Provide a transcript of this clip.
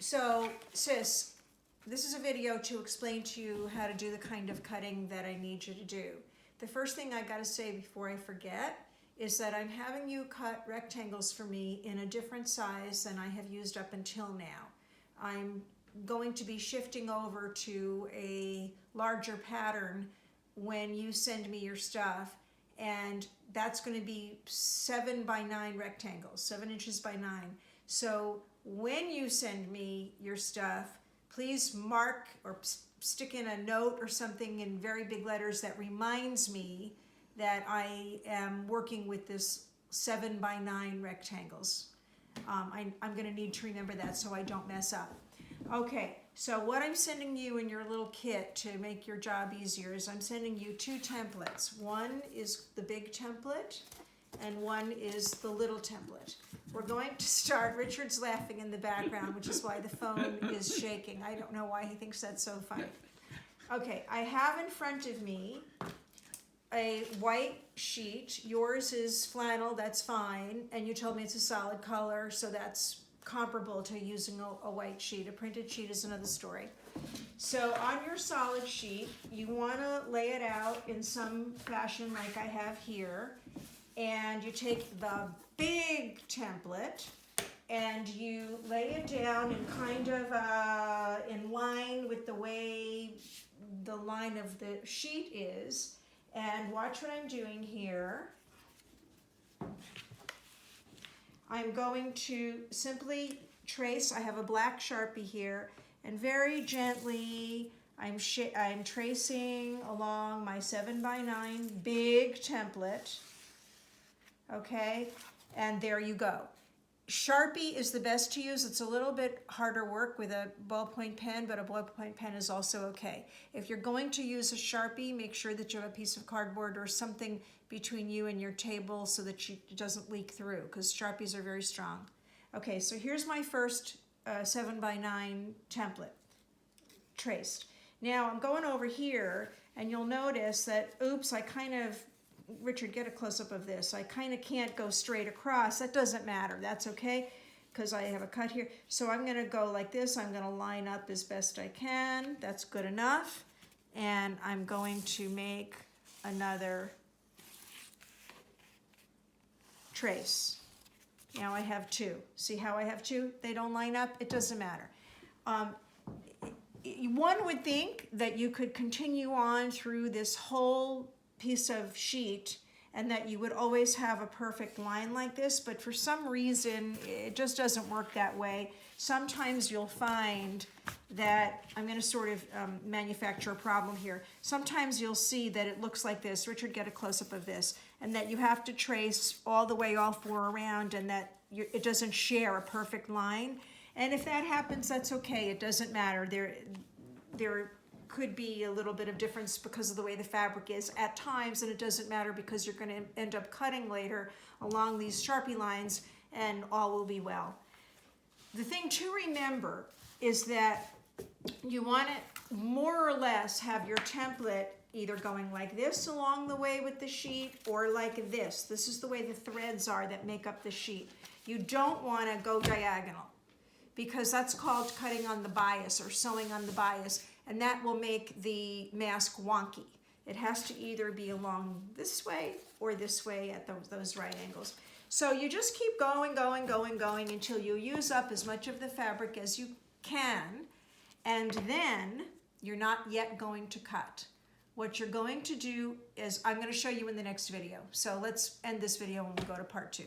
So, sis, this is a video to explain to you how to do the kind of cutting that I need you to do. The first thing I gotta say before I forget is that I'm having you cut rectangles for me in a different size than I have used up until now. I'm going to be shifting over to a larger pattern when you send me your stuff, and that's going to be 7 by 9 rectangles, 7 inches by 9. So when you send me your stuff, please mark or stick in a note or something in very big letters that reminds me that I am working with this 7 by 9 rectangles. I'm going to need to remember that so I don't mess up. Okay, so what I'm sending you in your little kit to make your job easier is I'm sending you 2 templates. One is the big template and one is the little template. We're going to start, Richard's laughing in the background, which is why the phone is shaking. I don't know why he thinks that's so funny. Okay, I have in front of me a white sheet. Yours is flannel, that's fine, and you told me it's a solid color, so that's comparable to using a white sheet. A printed sheet is another story. So on your solid sheet, you want to lay it out in some fashion like I have here, and you take the big template and you lay it down in kind of in line with the way the line of the sheet is. And watch what I'm doing here. I'm going to simply trace, I have a black Sharpie here, and very gently I'm tracing along my 7 by 9 big template. Okay, and there you go. Sharpie is the best to use. It's a little bit harder work with a ballpoint pen, but a ballpoint pen is also okay. If you're going to use a Sharpie, make sure that you have a piece of cardboard or something between you and your table so that it doesn't leak through, because Sharpies are very strong. Okay, so here's my first 7 by 9 template traced. Now I'm going over here and you'll notice that, oops, Richard, get a close-up of this. I kind of can't go straight across. That doesn't matter. That's okay because I have a cut here. So I'm going to go like this. I'm going to line up as best I can. That's good enough. And I'm going to make another trace. Now I have 2. See how I have 2? They don't line up. It doesn't matter. One would think that you could continue on through this whole piece of sheet and that you would always have a perfect line like this, but for some reason it just doesn't work that way. Sometimes you'll find that, I'm going to sort of manufacture a problem here. Sometimes you'll see that it looks like this. Richard, get a close-up of this, and that you have to trace all the way all 4 around and that it doesn't share a perfect line. And if that happens, that's okay. It doesn't matter. There could be a little bit of difference because of the way the fabric is at times, and it doesn't matter because you're going to end up cutting later along these Sharpie lines and all will be well. The thing to remember is that you want to more or less have your template either going like this along the way with the sheet or like this. This is the way the threads are that make up the sheet. You don't want to go diagonal because that's called cutting on the bias or sewing on the bias, and that will make the mask wonky. It has to either be along this way or this way at those right angles. So you just keep going until you use up as much of the fabric as you can, and then you're not yet going to cut. What you're going to do is, I'm going to show you in the next video. So let's end this video and we'll go to part 2.